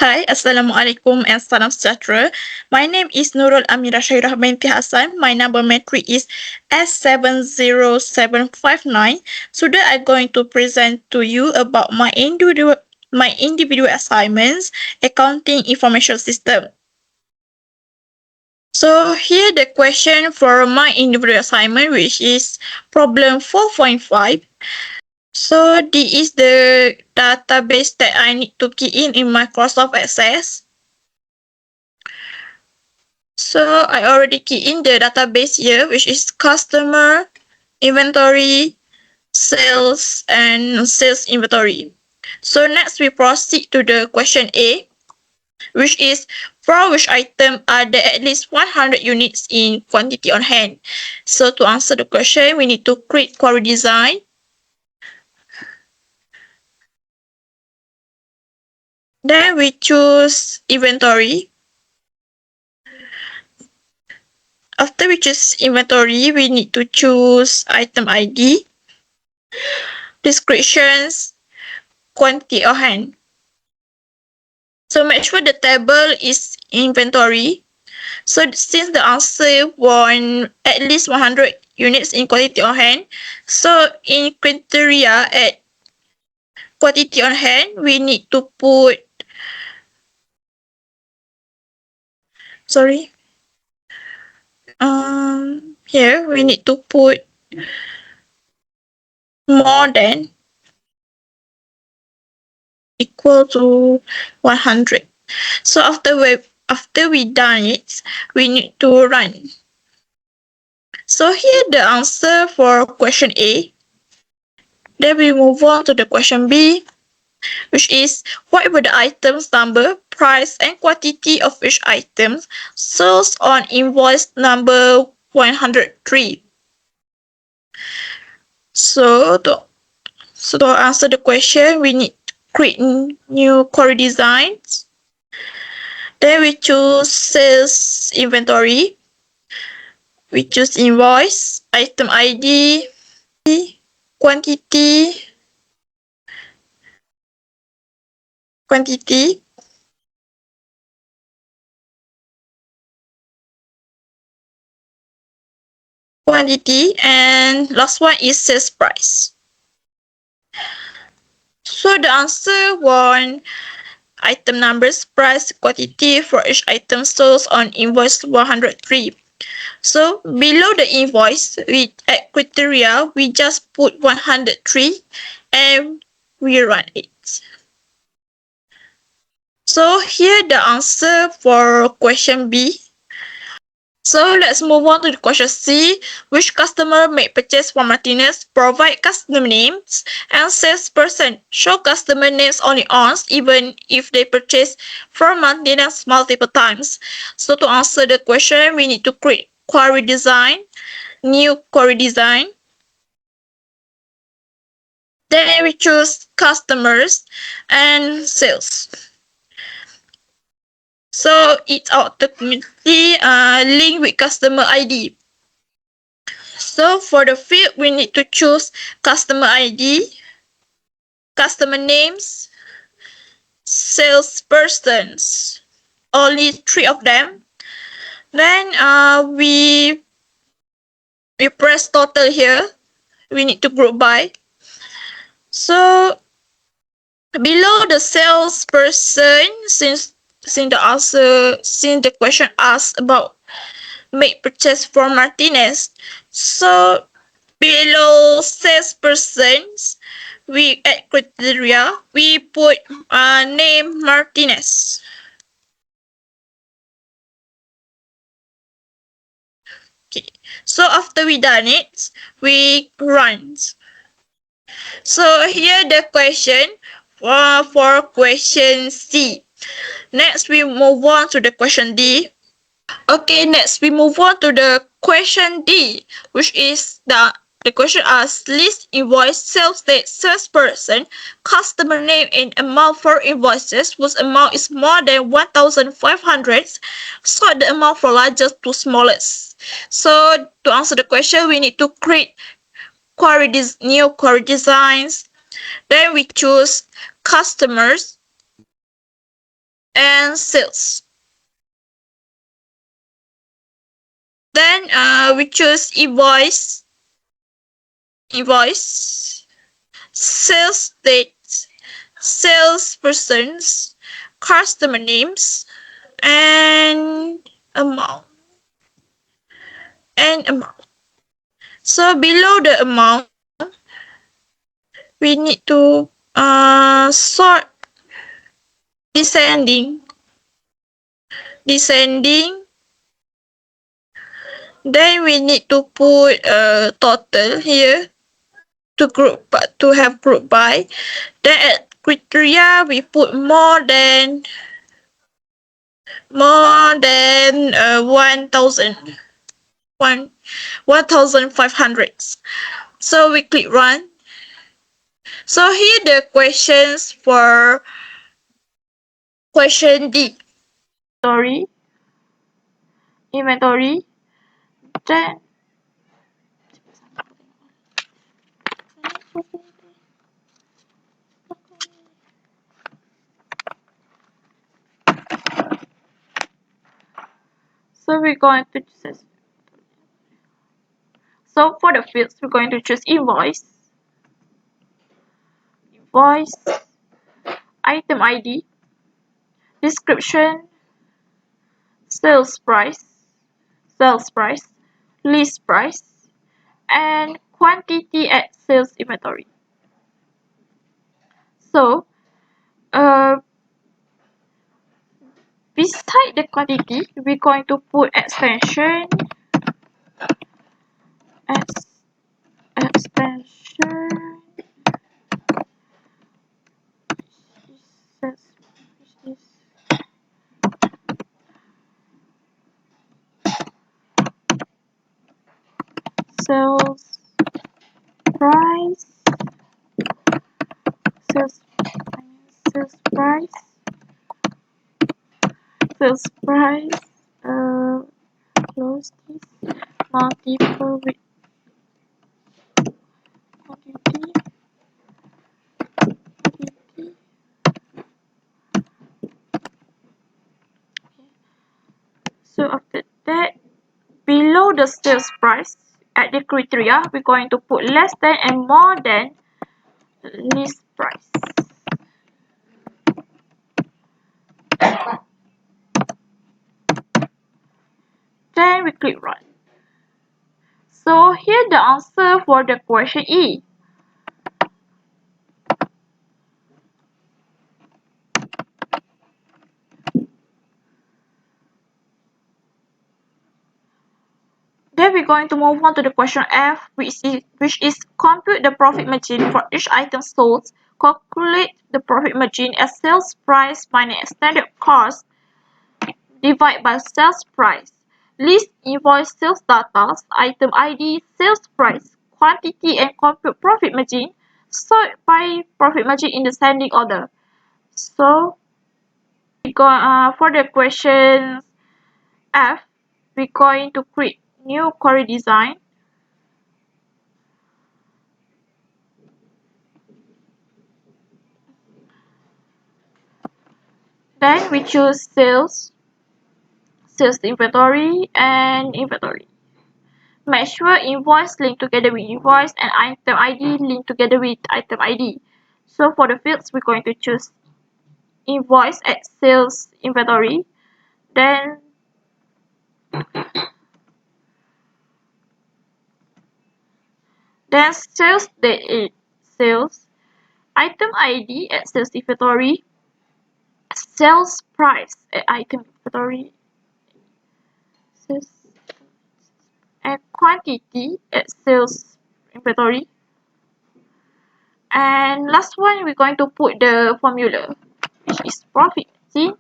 Hi, Assalamualaikum and salam sejahtera. My name is Nurul Amira Syairah binti Hassan. My number matric is S70759. Today I'm going to present to you about my individual assignments, accounting information system. So here the question for my individual assignment, which is problem 4.5. So this is the database that I need to key in Microsoft Access. So I already key in the database here, which is customer, inventory, sales, and sales inventory. So next we proceed to the question A, which is for which item are there at least 100 units in quantity on hand. So to answer the question, we need to create query design. Then we choose inventory. After we choose inventory, we need to choose item ID, descriptions, quantity on hand. So make sure the table is inventory. So since the answer want at least 100 units in quantity on hand, so in criteria at quantity on hand, we need to put, here we need to put more than equal to 100. So after we done it, we need to run. So here the answer for question A. Then we move on to the question B, which is what were the items number, price, and quantity of each item sold on invoice number 103. So to answer the question, we need to create new query designs. Then we choose sales inventory. We choose invoice, item ID, quantity, and last one is sales price. So the answer want item numbers, price, quantity for each item sold on invoice 103. So below the invoice, we at criteria, we just put 103 and we run it. So here the answer for question B. So let's move on to the question C. Which customer made purchase from Martinez? Provide customer names, and salesperson show customer names only once, even if they purchase from Martinez multiple times. So to answer the question, we need to create query design, new query design. Then we choose customers and sales. So it's automatically linked with customer ID. So for the field, we need to choose customer ID, customer names, salespersons, only 3 of them. Then we press total here. We need to group by. So below the salesperson, since the question asks about make purchase from Martinez, so below salespersons, we at criteria we put name Martinez. Okay, so after we done it, we run. So here the question for question C. Next, we move on to the question D. Okay, next we move on to the question D, which is the question asks list invoice, sales date, salesperson, customer name, and amount for invoices whose amount is more than 1,500. Sort the amount from largest to smallest. So to answer the question, we need to create new query designs. Then we choose customers and sales. Then we choose invoice, sales date, salespersons, customer names, and amount. So below the amount, we need to sort descending. Then we need to put a total here to have group by. Then at criteria we put more than 1,000, 1,500. So we click run. So here the questions for question D. Inventory. Then so we're going to choose. So for the fields, we're going to choose invoice, item ID, description, sales price, list price, and quantity at sales inventory. So, beside the quantity, we're going to put extension sales price, sales price, close this, multiple with quantity. So after that, below the sales price, at the criteria, we're going to put less than and more than list price. Then we click run. So here the answer for the question E. Then we're going to move on to the question F, which is compute the profit margin for each item sold. Calculate the profit margin as sales price minus standard cost divided by sales price. List invoice sales data, item ID, sales price, quantity, and compute profit margin. Sort by profit margin in descending order. So for the question F, we're going to create new query design. Then we choose sales inventory, and inventory. Make sure invoice linked together with invoice and item ID linked together with item ID. So for the fields, we're going to choose invoice at sales inventory. Then sales date is sales, item ID at sales inventory, sales price at item inventory, and quantity at sales inventory. And last one, we're going to put the formula, which is profit margin,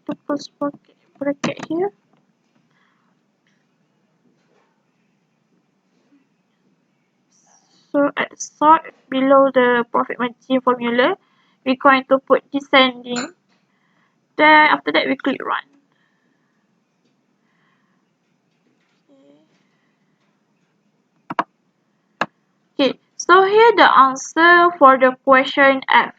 need to close bracket here. So at sort below the profit margin formula, we're going to put descending. Then after that we click run. Okay, so here the answer for the question F.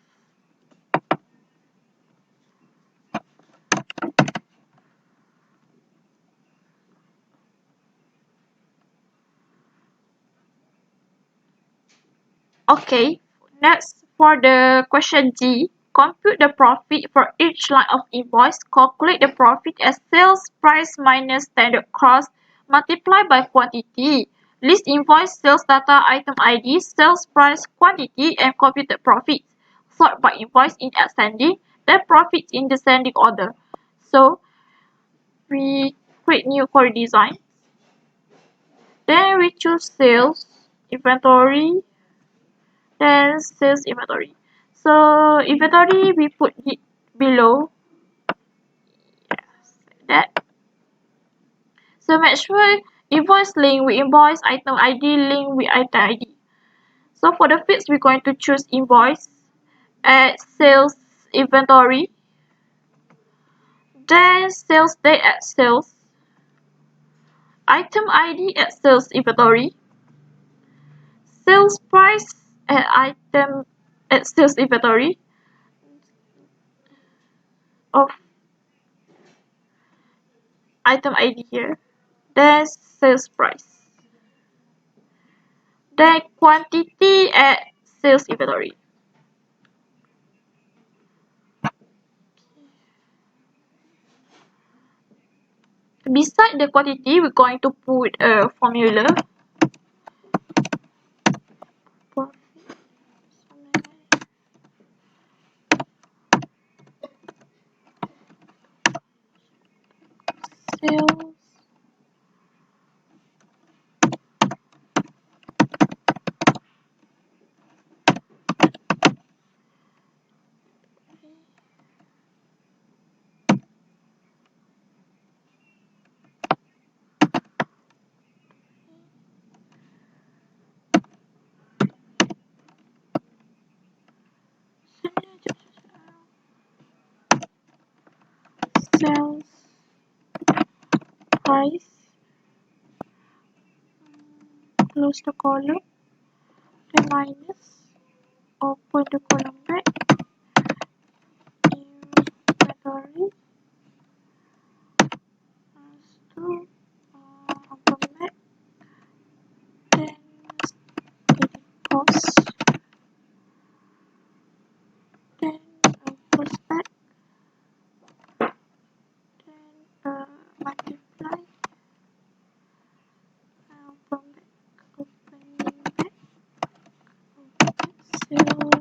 Okay, next for the question G, compute the profit for each line of invoice. Calculate the profit as sales price minus standard cost multiplied by quantity. List invoice, sales data, item ID, sales price, quantity, and computed profits. Sort by invoice in ascending, then profits in descending order. So we create new query design. Then we choose sales, inventory, then sales inventory. So inventory we put it below. Yes, that. So make sure invoice link with invoice, item ID link with item ID. So for the fields we're going to choose invoice, add sales inventory, then sales date at sales, item ID at sales inventory, sales price at item at sales inventory of item ID here, then sales price, then quantity at sales inventory. Beside the quantity, we're going to put a formula. Sales sales price, close the column, then minus, open the column back, inventory, to open back, then cost, then close back, then multiply, open back, opening back, sales,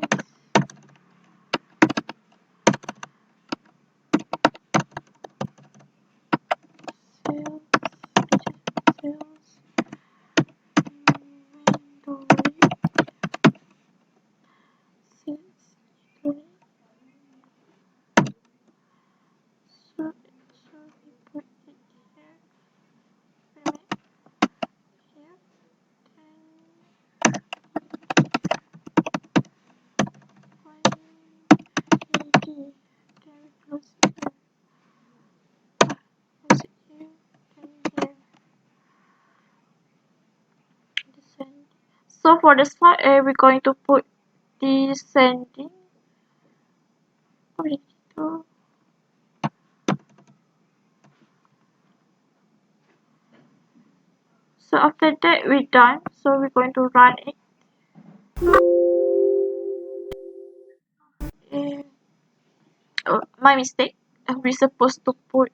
sales, sales, inventory, sales, inventory. So we put it here, here, then 180, then we close it here, close it here, then here, descend. So for the slide A, we're going to put descending. So after that we're done. So we're going to run it. Oh, my mistake. We're supposed to put.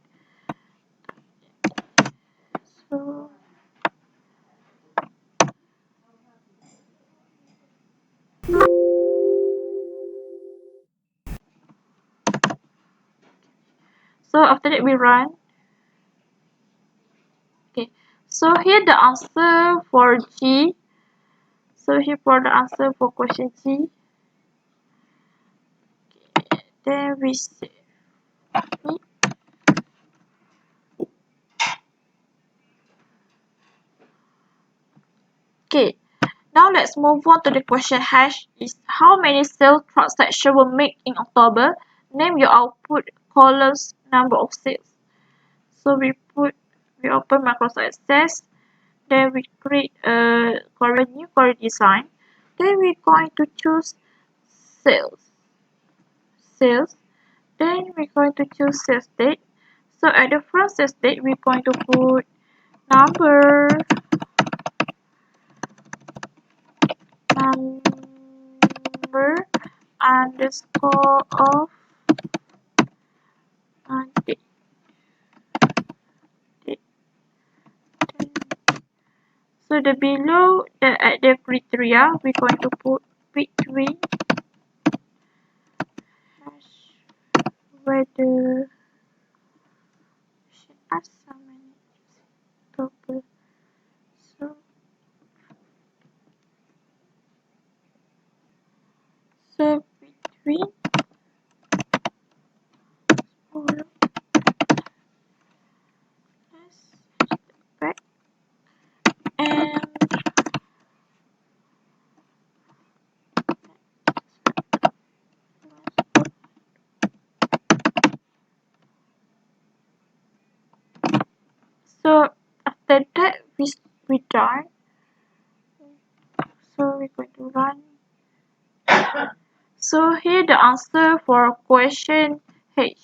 So after that we run. Okay. So here the answer for G. So here for the answer for question G. Okay. Then we save it. Okay, now let's move on to the question hash is how many sales transactions were made in October? Name your output columns number of sales. So we open Microsoft Access, then we create a new query design, then we're going to choose sales, then we're going to choose sales date. So at the first sales date we're going to put number underscore of date. So the below at the criteria we're going to put between hash whether should add some double. So between back and so after that we done. So we're going to run. So here the answer for question H.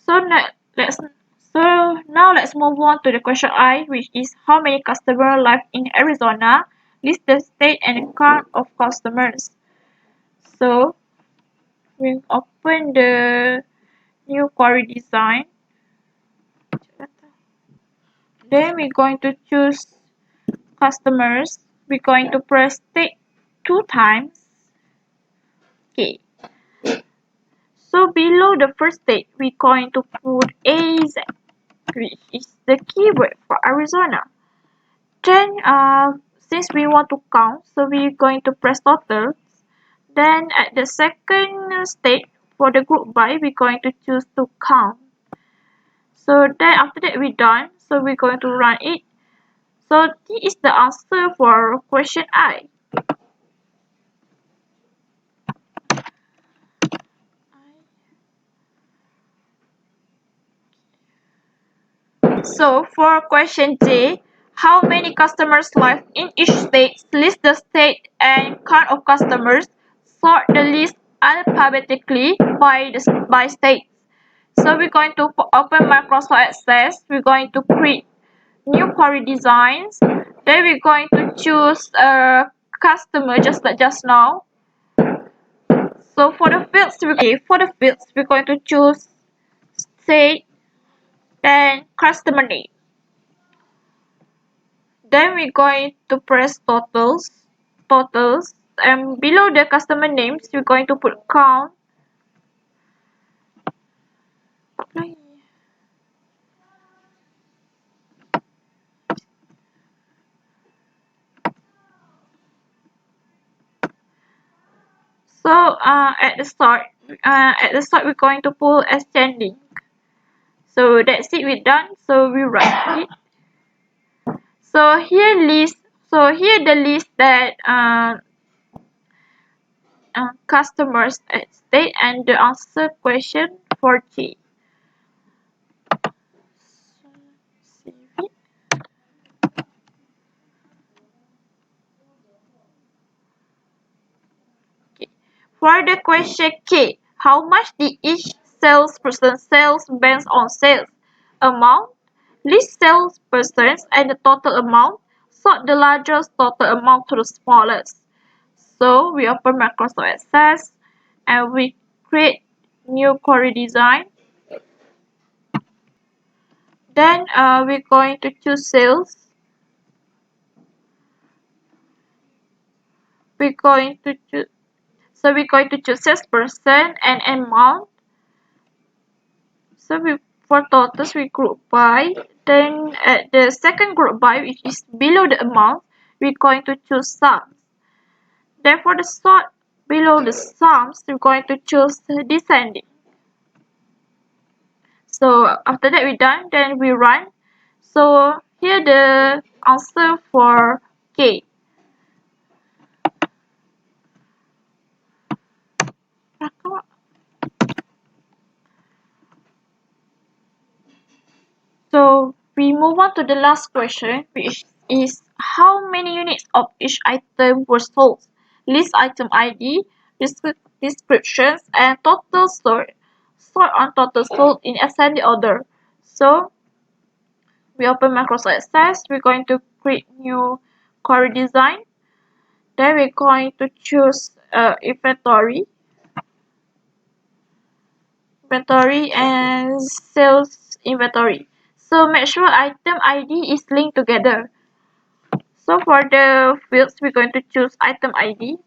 So now let's move on to the question I, which is how many customers live in Arizona? List the state and count of customers. So we open the new query design. Then we're going to choose customers. We're going to press state 2 times. Okay. So below the first state, we're going to put AZ, which is the keyword for Arizona. Then, since we want to count, so we're going to press total. Then at the second state, for the group by, we're going to choose to count. So then after that we're done. So we're going to run it. So this is the answer for question I. So for question J, how many customers live in each state? List the state and count of customers. Sort the list alphabetically by state. So we're going to open Microsoft Access. We're going to create new query designs. Then we're going to choose a customer just like just now. So for the fields, we're going to choose state and customer name. Then we're going to press totals, and below the customer names, we're going to put count. So at the start, we're going to pull ascending. So that's it, we're done. So we write it. So here the list that customers at state and the answer question for G. For the question K, how much did each salesperson sales based on sales amount? List salespersons and the total amount. Sort the largest total amount to the smallest. So we open Microsoft Access and we create new query design. Then we're going to choose sales. We're going to choose salesperson and amount. So for totals we group by. Then at the second group by, which is below the amount, we're going to choose sums. Then for the sort below the sums, we're going to choose descending. So after that we're done, then we run. So here the answer for K. So we move on to the last question, which is how many units of each item were sold? List item ID, descriptions, and total sold. Sort on total sold in ascending order. So we open Microsoft Access. We're going to create new query design. Then we're going to choose inventory and sales inventory. So make sure item ID is linked together. So for the fields, we're going to choose item ID,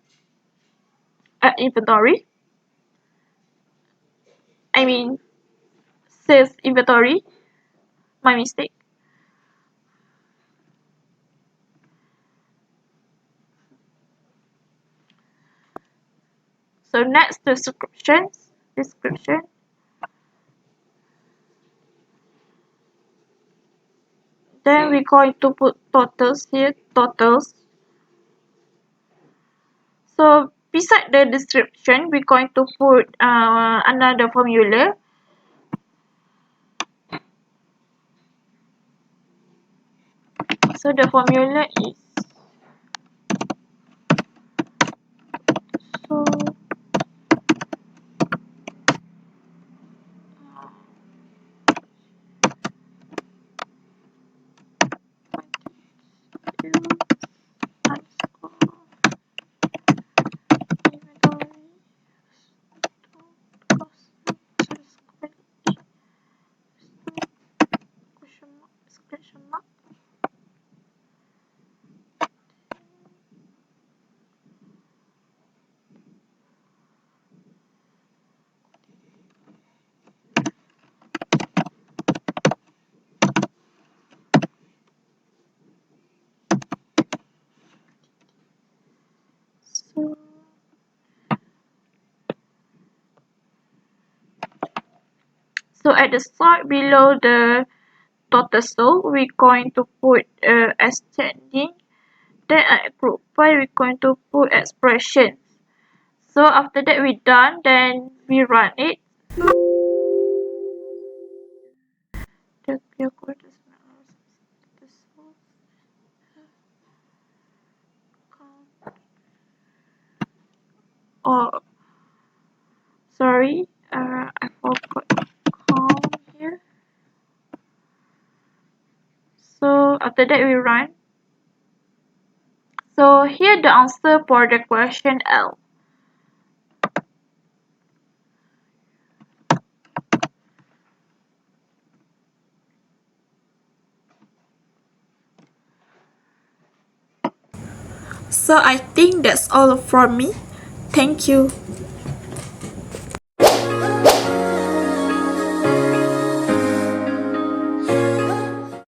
inventory. I mean sales inventory. My mistake. So next, description. Then we're going to put totals here, totals. So beside the description, we're going to put another formula. So the formula is so So at the start below the total sold, we're going to put ascending. Then at group 5, we're going to put expressions. So after that we're done, then we run it. Oh, sorry, I forgot count here. So after that we run. So here the answer for the question L. So I think that's all from me. Thank you.